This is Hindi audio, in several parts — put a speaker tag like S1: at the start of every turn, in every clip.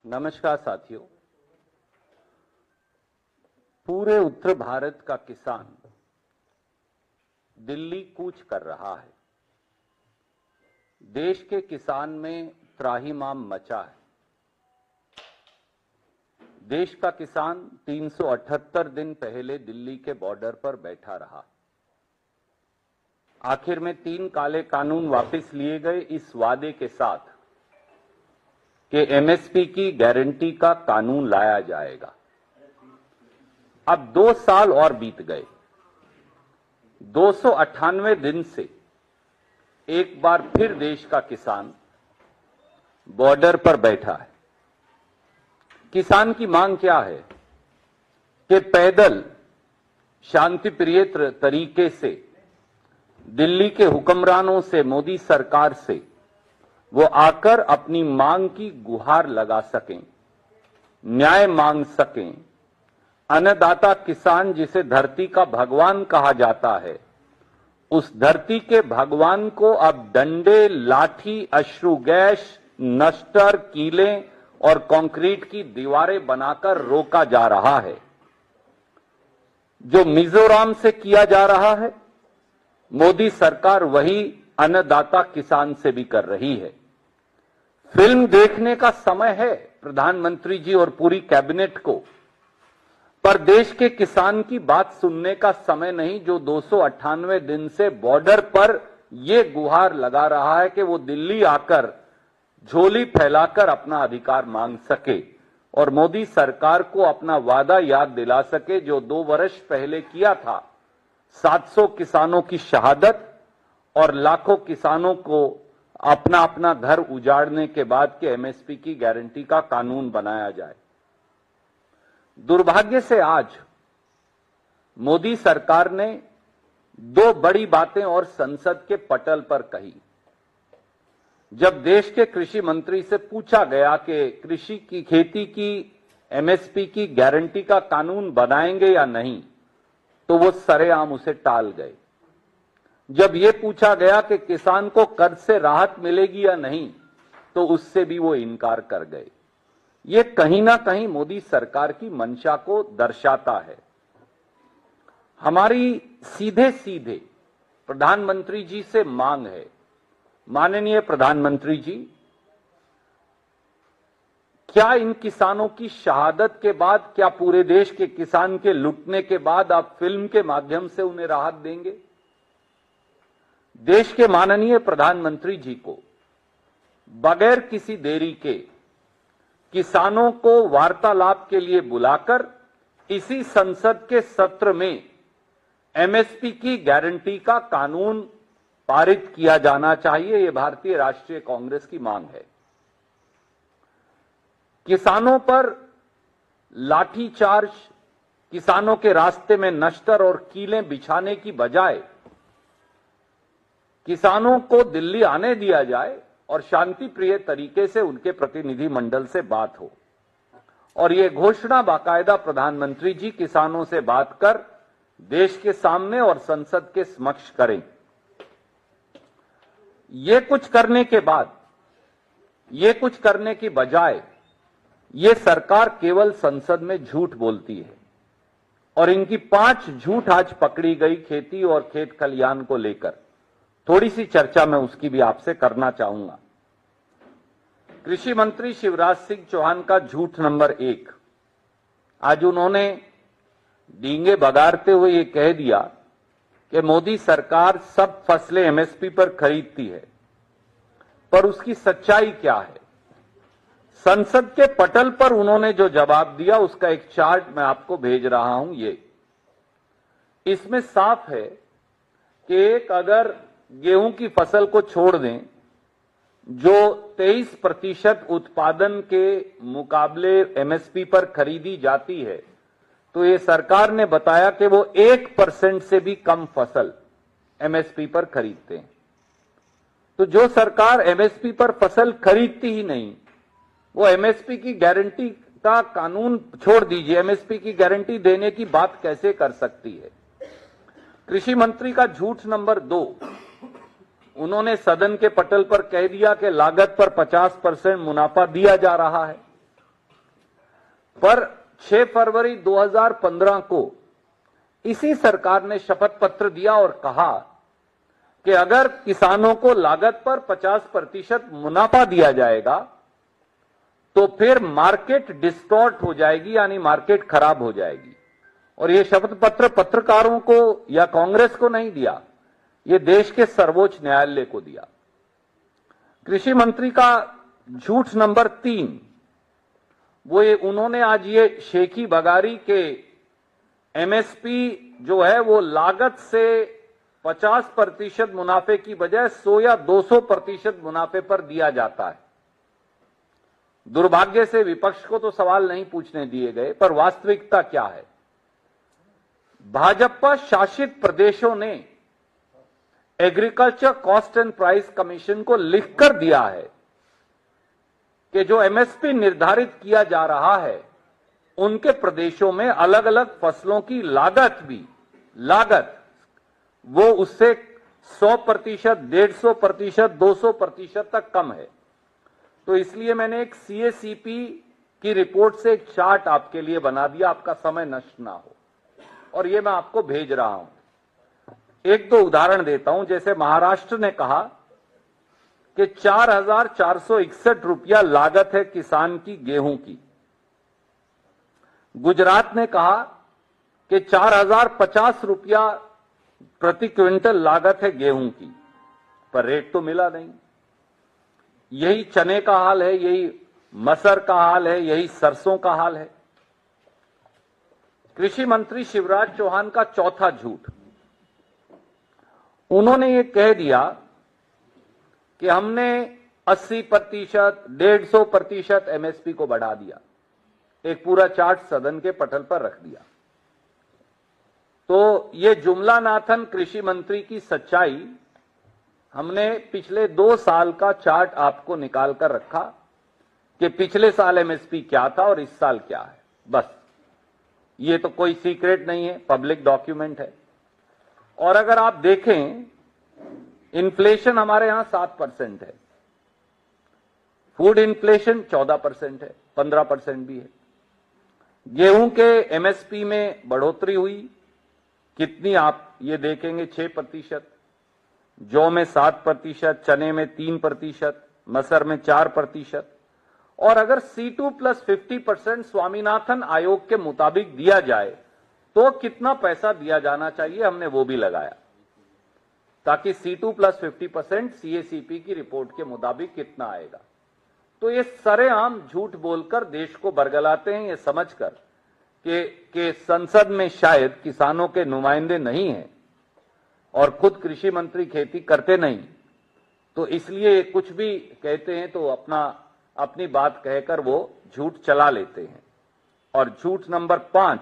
S1: नमस्कार साथियों। पूरे उत्तर भारत का किसान दिल्ली कूच कर रहा है। देश के किसान में त्राहिमाम मचा है। देश का किसान 378 दिन पहले दिल्ली के बॉर्डर पर बैठा रहा। आखिर में 3 काले कानून वापस लिए गए इस वादे के साथ कि एमएसपी की गारंटी का कानून लाया जाएगा। अब 2 साल और बीत गए। 298 दिन से एक बार फिर देश का किसान बॉर्डर पर बैठा है। किसान की मांग क्या है कि पैदल शांतिप्रिय तरीके से दिल्ली के हुक्मरानों से, मोदी सरकार से वो आकर अपनी मांग की गुहार लगा सकें, न्याय मांग सकें। अन्नदाता किसान, जिसे धरती का भगवान कहा जाता है, उस धरती के भगवान को अब डंडे, लाठी, अश्रु गैस, नस्टर, कीलें और कंक्रीट की दीवारें बनाकर रोका जा रहा है। जो मिजोरम से किया जा रहा है, मोदी सरकार वही अन्नदाता किसान से भी कर रही है। फिल्म देखने का समय है प्रधानमंत्री जी और पूरी कैबिनेट को, पर देश के किसान की बात सुनने का समय नहीं, जो 298 दिन से बॉर्डर पर यह गुहार लगा रहा है कि वो दिल्ली आकर झोली फैलाकर अपना अधिकार मांग सके और मोदी सरकार को अपना वादा याद दिला सके जो 2 वर्ष पहले किया था। 700 किसानों की शहादत और लाखों किसानों को अपना अपना घर उजाड़ने के बाद के एमएसपी की गारंटी का कानून बनाया जाए। दुर्भाग्य से आज मोदी सरकार ने 2 बड़ी बातें और संसद के पटल पर कही। जब देश के कृषि मंत्री से पूछा गया कि कृषि की, खेती की एमएसपी की गारंटी का कानून बनाएंगे या नहीं, तो वो सरेआम उसे टाल गए। जब ये पूछा गया कि किसान को कर्ज से राहत मिलेगी या नहीं, तो उससे भी वो इनकार कर गए। ये कहीं ना कहीं मोदी सरकार की मंशा को दर्शाता है। हमारी सीधे सीधे प्रधानमंत्री जी से मांग है, माननीय प्रधानमंत्री जी, क्या इन किसानों की शहादत के बाद, क्या पूरे देश के किसान के लुटने के बाद आप फिल्म के माध्यम से उन्हें राहत देंगे? देश के माननीय प्रधानमंत्री जी को बगैर किसी देरी के किसानों को वार्तालाप के लिए बुलाकर इसी संसद के सत्र में एमएसपी की गारंटी का कानून पारित किया जाना चाहिए। यह भारतीय राष्ट्रीय कांग्रेस की मांग है। किसानों पर लाठीचार्ज, किसानों के रास्ते में नश्तर और कीलें बिछाने की बजाय किसानों को दिल्ली आने दिया जाए और शांति प्रिय तरीके से उनके प्रतिनिधि मंडल से बात हो। और यह घोषणा बाकायदा प्रधानमंत्री जी किसानों से बात कर देश के सामने और संसद के समक्ष करें। ये कुछ करने के बाद, ये कुछ करने की बजाय ये सरकार केवल संसद में झूठ बोलती है और इनकी 5 झूठ आज पकड़ी गई खेती और खेत खलियान को लेकर। थोड़ी सी चर्चा मैं उसकी भी आपसे करना चाहूंगा। कृषि मंत्री शिवराज सिंह चौहान का झूठ नंबर 1, आज उन्होंने डींगे बगाड़ते हुए ये कह दिया कि मोदी सरकार सब फसलें एमएसपी पर खरीदती है, पर उसकी सच्चाई क्या है? संसद के पटल पर उन्होंने जो जवाब दिया उसका एक चार्ट मैं आपको भेज रहा हूं। ये इसमें साफ है कि एक अगर गेहूं की फसल को छोड़ दें जो 23% उत्पादन के मुकाबले एमएसपी पर खरीदी जाती है, तो ये सरकार ने बताया कि वो 1% से भी कम फसल एमएसपी पर खरीदते हैं। तो जो सरकार एमएसपी पर फसल खरीदती ही नहीं, वो एमएसपी की गारंटी का कानून छोड़ दीजिए, एमएसपी की गारंटी देने की बात कैसे कर सकती है? कृषि मंत्री का झूठ नंबर 2, उन्होंने सदन के पटल पर कह दिया कि लागत पर 50% मुनाफा दिया जा रहा है। पर 6 फरवरी 2015 को इसी सरकार ने शपथ पत्र दिया और कहा कि अगर किसानों को लागत पर 50% मुनाफा दिया जाएगा तो फिर मार्केट डिस्टॉर्ट हो जाएगी, यानी मार्केट खराब हो जाएगी। और यह शपथ पत्र पत्रकारों को या कांग्रेस को नहीं दिया, यह देश के सर्वोच्च न्यायालय को दिया। कृषि मंत्री का झूठ नंबर 3, उन्होंने आज ये शेखी बगारी के एमएसपी जो है वो लागत से 50% मुनाफे की बजाय 100 या 200% मुनाफे पर दिया जाता है। दुर्भाग्य से विपक्ष को तो सवाल नहीं पूछने दिए गए, पर वास्तविकता क्या है? भाजपा शासित प्रदेशों ने agriculture cost and price commission को लिखकर दिया है कि जो एमएसपी निर्धारित किया जा रहा है उनके प्रदेशों में अलग अलग फसलों की लागत वो उससे 100%, 150%, 200% तक कम है। तो इसलिए मैंने एक सीएसीपी की रिपोर्ट से एक चार्ट आपके लिए बना दिया, आपका समय नष्ट ना हो, और ये मैं आपको भेज रहा हूं। एक दो उदाहरण देता हूं। जैसे महाराष्ट्र ने कहा कि 4,461 रुपया लागत है किसान की गेहूं की। गुजरात ने कहा कि 4,050 रुपया प्रति क्विंटल लागत है गेहूं की, पर रेट तो मिला नहीं। यही चने का हाल है, यही मसर का हाल है, यही सरसों का हाल है। कृषि मंत्री शिवराज चौहान का चौथा झूठ, उन्होंने ये कह दिया कि हमने 80%, 150% एमएसपी को बढ़ा दिया। एक पूरा चार्ट सदन के पटल पर रख दिया। तो ये जुमला नाथन कृषि मंत्री की सच्चाई, हमने पिछले 2 साल का चार्ट आपको निकाल कर रखा कि पिछले साल एमएसपी क्या था और इस साल क्या है। बस, ये तो कोई सीक्रेट नहीं है, पब्लिक डॉक्यूमेंट है। और अगर आप देखें, इन्फ्लेशन हमारे यहां 7% है, फूड इन्फ्लेशन 14% है, 15% भी है। गेहूं के एमएसपी में बढ़ोतरी हुई कितनी, आप ये देखेंगे 6%, जौ में 7%, चने में 3%, मसर में 4%। और अगर C2 + 50% स्वामीनाथन आयोग के मुताबिक दिया जाए तो कितना पैसा दिया जाना चाहिए, हमने वो भी लगाया, ताकि C2 + 50% सीएसीपी की रिपोर्ट के मुताबिक कितना आएगा। तो ये सरेआम झूठ बोलकर देश को बरगलाते हैं, ये समझकर कि संसद में शायद किसानों के नुमाइंदे नहीं हैं और खुद कृषि मंत्री खेती करते नहीं, तो इसलिए कुछ भी कहते हैं तो अपनी बात कहकर वो झूठ चला लेते हैं। और झूठ नंबर 5,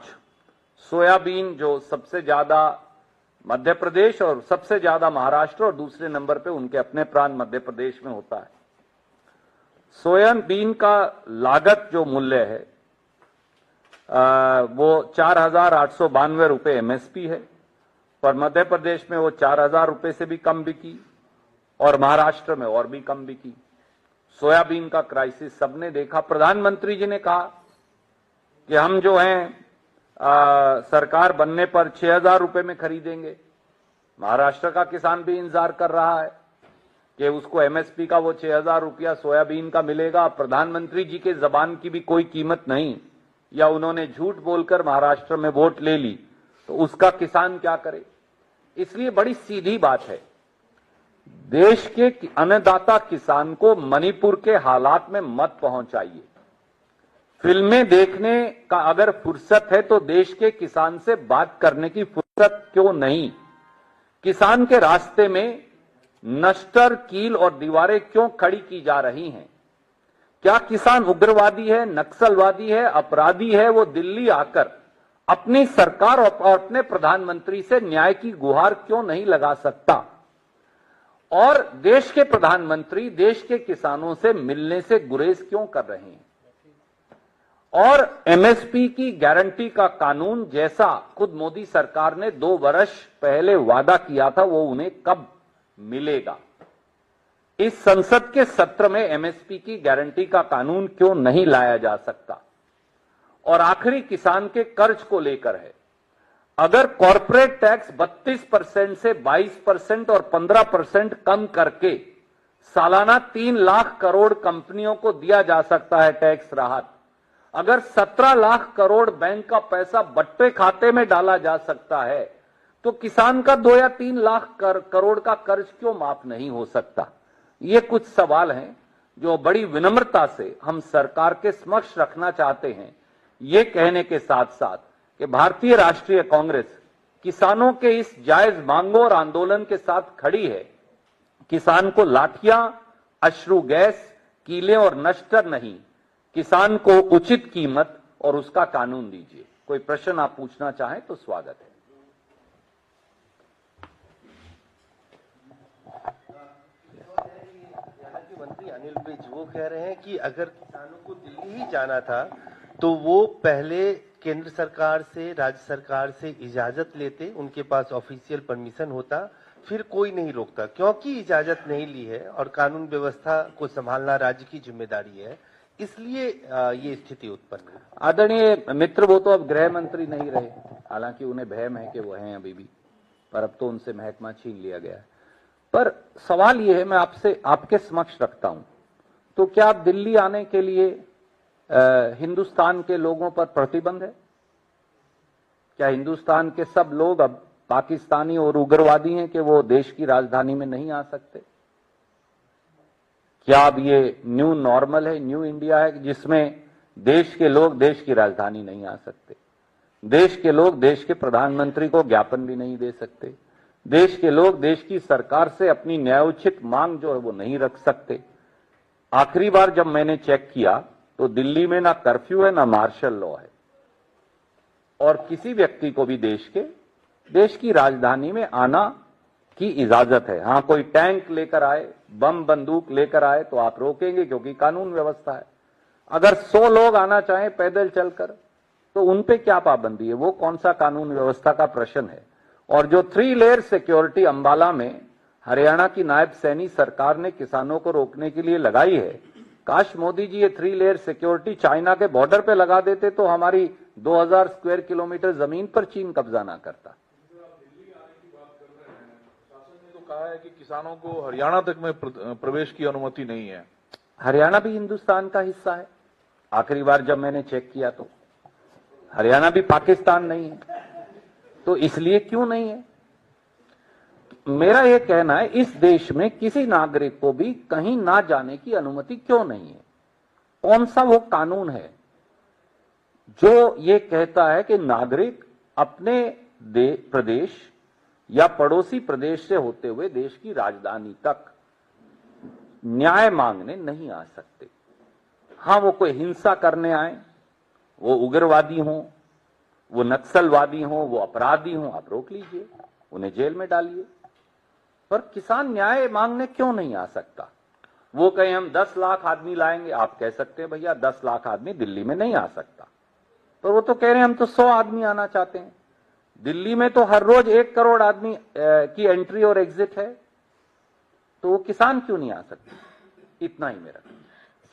S1: सोयाबीन जो सबसे ज्यादा मध्य प्रदेश और सबसे ज्यादा महाराष्ट्र और दूसरे नंबर पे उनके अपने प्रांत मध्य प्रदेश में होता है। सोयाबीन का लागत जो मूल्य है वो 4,892 रुपए एमएसपी है, पर मध्य प्रदेश में वो 4,000 रुपए से भी कम बिकी और महाराष्ट्र में और भी कम बिकी। सोयाबीन का क्राइसिस सबने देखा। प्रधानमंत्री जी ने कहा कि हम जो हैं सरकार बनने पर 6,000 रुपए में खरीदेंगे। महाराष्ट्र का किसान भी इंतजार कर रहा है कि उसको एमएसपी का वो 6,000 रुपया सोयाबीन का मिलेगा। प्रधानमंत्री जी के जबान की भी कोई कीमत नहीं, या उन्होंने झूठ बोलकर महाराष्ट्र में वोट ले ली, तो उसका किसान क्या करे। इसलिए बड़ी सीधी बात है, देश के अन्नदाता किसान को मणिपुर के हालात में मत पहुंचाइए। फिल्में देखने का अगर फुर्सत है तो देश के किसान से बात करने की फुर्सत क्यों नहीं। किसान के रास्ते में नश्तर, कील और दीवारें क्यों खड़ी की जा रही हैं? क्या किसान उग्रवादी है, नक्सलवादी है, अपराधी है? वो दिल्ली आकर अपनी सरकार और अपने प्रधानमंत्री से न्याय की गुहार क्यों नहीं लगा सकता? और देश के प्रधानमंत्री देश के किसानों से मिलने से गुरेज क्यों कर रहे हैं? और एमएसपी की गारंटी का कानून जैसा खुद मोदी सरकार ने 2 वर्ष पहले वादा किया था, वो उन्हें कब मिलेगा? इस संसद के सत्र में एमएसपी की गारंटी का कानून क्यों नहीं लाया जा सकता? और आखिरी किसान के कर्ज को लेकर है। अगर कॉर्पोरेट टैक्स 32% से 22% और 15% कम करके सालाना 3 लाख करोड़ कंपनियों को दिया जा सकता है टैक्स राहत, अगर 17 लाख करोड़ बैंक का पैसा बट्टे खाते में डाला जा सकता है, तो किसान का 2 या 3 लाख करोड़ का कर्ज क्यों माफ नहीं हो सकता? ये कुछ सवाल हैं जो बड़ी विनम्रता से हम सरकार के समक्ष रखना चाहते हैं, ये कहने के साथ साथ कि भारतीय राष्ट्रीय कांग्रेस किसानों के इस जायज मांगों और आंदोलन के साथ खड़ी है। किसान को लाठियां, अश्रु गैस, कीले और नश्तर नहीं, किसान को उचित कीमत और उसका कानून दीजिए। कोई प्रश्न आप पूछना चाहें तो स्वागत है।
S2: मंत्री अनिल विज वो कह रहे हैं कि अगर किसानों को दिल्ली ही जाना था तो वो पहले केंद्र सरकार से, राज्य सरकार से इजाजत लेते, उनके पास ऑफिशियल परमिशन होता, फिर कोई नहीं रोकता। क्योंकि इजाजत नहीं ली है और कानून व्यवस्था को संभालना राज्य की जिम्मेदारी है, इसलिए ये स्थिति उत्पन्न है।
S1: आदरणीय मित्र, वो तो अब गृह मंत्री नहीं रहे, हालांकि उन्हें भयम है कि वो हैं अभी भी, पर अब तो उनसे महकमा छीन लिया गया है। पर सवाल ये है, मैं आपसे आपके समक्ष रखता हूं, तो क्या आप दिल्ली आने के लिए हिंदुस्तान के लोगों पर प्रतिबंध है? क्या हिंदुस्तान के सब लोग अब पाकिस्तानी और उग्रवादी हैं कि वो देश की राजधानी में नहीं आ सकते? क्या अब ये न्यू नॉर्मल है, न्यू इंडिया है, जिसमें देश के लोग देश की राजधानी नहीं आ सकते, देश के लोग देश के प्रधानमंत्री को ज्ञापन भी नहीं दे सकते, देश के लोग देश की सरकार से अपनी न्यायोचित मांग जो है वो नहीं रख सकते? आखिरी बार जब मैंने चेक किया तो दिल्ली में ना कर्फ्यू है, ना मार्शल लॉ है, और किसी व्यक्ति को भी देश की राजधानी में आना की इजाजत है। हां, कोई टैंक लेकर आए, बम बंदूक लेकर आए तो आप रोकेंगे, क्योंकि कानून व्यवस्था है। अगर 100 लोग आना चाहें पैदल चलकर तो उन पे क्या पाबंदी है? वो कौन सा कानून व्यवस्था का प्रश्न है? और जो 3 लेयर सिक्योरिटी अंबाला में हरियाणा की नायब सैनी सरकार ने किसानों को रोकने के लिए लगाई है, काश मोदी जी ये 3 लेयर सिक्योरिटी चाइना के बॉर्डर पे लगा देते तो हमारी 2000 स्क्वायर किलोमीटर जमीन पर चीन कब्जा ना करता।
S3: कहा है कि किसानों को हरियाणा तक में प्रवेश की अनुमति नहीं है।
S1: हरियाणा भी हिंदुस्तान का हिस्सा है। आखिरी बार जब मैंने चेक किया तो हरियाणा भी पाकिस्तान नहीं है, तो इसलिए क्यों नहीं है? मेरा यह कहना है, इस देश में किसी नागरिक को भी कहीं ना जाने की अनुमति क्यों नहीं है? कौन सा वो कानून है जो ये कहता है कि नागरिक अपने प्रदेश या पड़ोसी प्रदेश से होते हुए देश की राजधानी तक न्याय मांगने नहीं आ सकते? हां, वो कोई हिंसा करने आए, वो उग्रवादी हों, वो नक्सलवादी हों, वो अपराधी हों, आप रोक लीजिए, उन्हें जेल में डालिए। पर किसान न्याय मांगने क्यों नहीं आ सकता? वो कहें हम 10 लाख आदमी लाएंगे, आप कह सकते हैं भैया 10 लाख आदमी दिल्ली में नहीं आ सकता, पर वो तो कह रहे हैं हम तो 100 आदमी आना चाहते हैं। दिल्ली में तो हर रोज 1 करोड़ आदमी की एंट्री और एग्जिट है, तो वो किसान क्यों नहीं आ सकते? इतना ही मेरा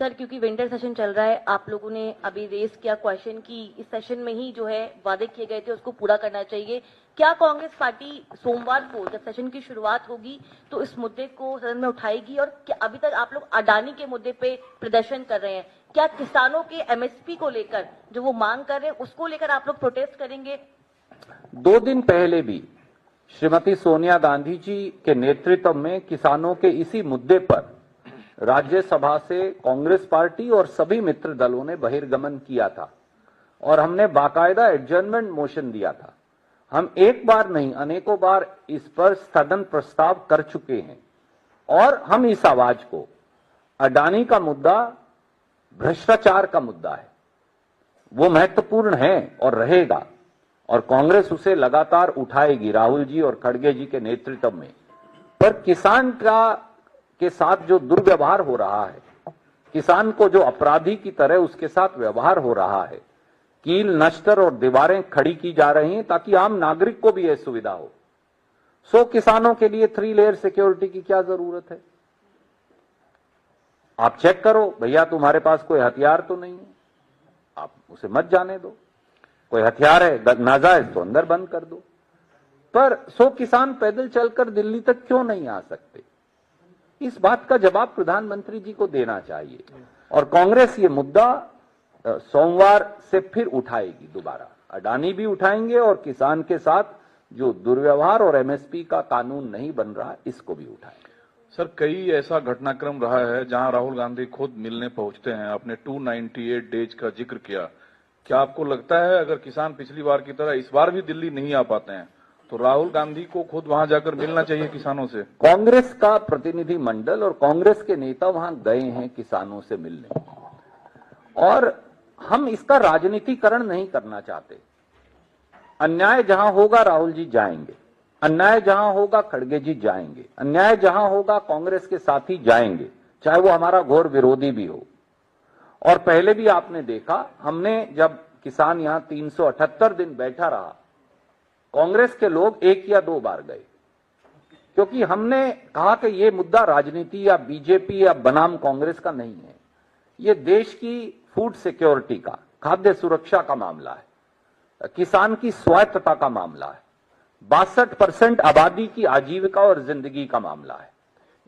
S4: सर, क्योंकि विंटर सेशन चल रहा है, आप लोगों ने अभी रेस किया क्वेश्चन कि इस सेशन में ही जो है वादे किए गए थे उसको पूरा करना चाहिए। क्या कांग्रेस पार्टी सोमवार को जब सेशन की शुरुआत होगी तो इस मुद्दे को सदन में उठाएगी? और क्या अभी तक आप लोग अडानी के मुद्दे पे प्रदर्शन कर रहे हैं, क्या किसानों के एमएसपी को लेकर जो वो मांग कर रहे हैं उसको लेकर आप लोग प्रोटेस्ट करेंगे?
S1: 2 दिन पहले भी श्रीमती सोनिया गांधी जी के नेतृत्व में किसानों के इसी मुद्दे पर राज्यसभा से कांग्रेस पार्टी और सभी मित्र दलों ने बहिर्गमन किया था और हमने बाकायदा एडजर्नमेंट मोशन दिया था। हम एक बार नहीं अनेकों बार इस पर स्थगन प्रस्ताव कर चुके हैं और हम इस आवाज को, अडानी का मुद्दा भ्रष्टाचार का मुद्दा है, वो महत्वपूर्ण है और रहेगा, और कांग्रेस उसे लगातार उठाएगी राहुल जी और खड़गे जी के नेतृत्व में। पर किसान के साथ जो दुर्व्यवहार हो रहा है, किसान को जो अपराधी की तरह उसके साथ व्यवहार हो रहा है, कील नश्तर और दीवारें खड़ी की जा रही हैं ताकि आम नागरिक को भी यह सुविधा हो। सो किसानों के लिए 3 लेयर सिक्योरिटी की क्या जरूरत है? आप चेक करो भैया, तुम्हारे पास कोई हथियार तो नहीं है, आप उसे मत जाने दो। कोई हथियार है नाजायज तो अंदर बंद कर दो। पर 100 किसान पैदल चलकर दिल्ली तक क्यों नहीं आ सकते? इस बात का जवाब प्रधानमंत्री जी को देना चाहिए। और कांग्रेस ये मुद्दा सोमवार से फिर उठाएगी दोबारा। अडानी भी उठाएंगे और किसान के साथ जो दुर्व्यवहार और एमएसपी का कानून नहीं बन रहा इसको भी उठाएंगे।
S3: सर, कई ऐसा घटनाक्रम रहा है जहां राहुल गांधी खुद मिलने पहुंचते हैं। आपने 298 डेज का जिक्र किया। क्या आपको लगता है अगर किसान पिछली बार की तरह इस बार भी दिल्ली नहीं आ पाते हैं तो राहुल गांधी को खुद वहां जाकर मिलना चाहिए किसानों से?
S1: कांग्रेस का प्रतिनिधि मंडल और कांग्रेस के नेता वहां गए हैं किसानों से मिलने, और हम इसका राजनीतिकरण नहीं करना चाहते। अन्याय जहां होगा राहुल जी जाएंगे, अन्याय जहां होगा खड़गे जी जाएंगे, अन्याय जहां होगा कांग्रेस के साथी जाएंगे, चाहे वो हमारा घोर विरोधी भी हो। और पहले भी आपने देखा, हमने जब किसान यहां 378 दिन बैठा रहा, कांग्रेस के लोग 1 या 2 बार गए, क्योंकि हमने कहा कि यह मुद्दा राजनीति या बीजेपी या बनाम कांग्रेस का नहीं है। यह देश की फूड सिक्योरिटी का, खाद्य सुरक्षा का मामला है, किसान की स्वायत्तता का मामला है, 62% आबादी की आजीविका और जिंदगी का मामला है।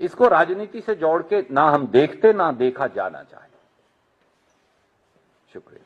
S1: इसको राजनीति से जोड़ के ना हम देखते ना देखा जाना चाहिए। शुक्रिया।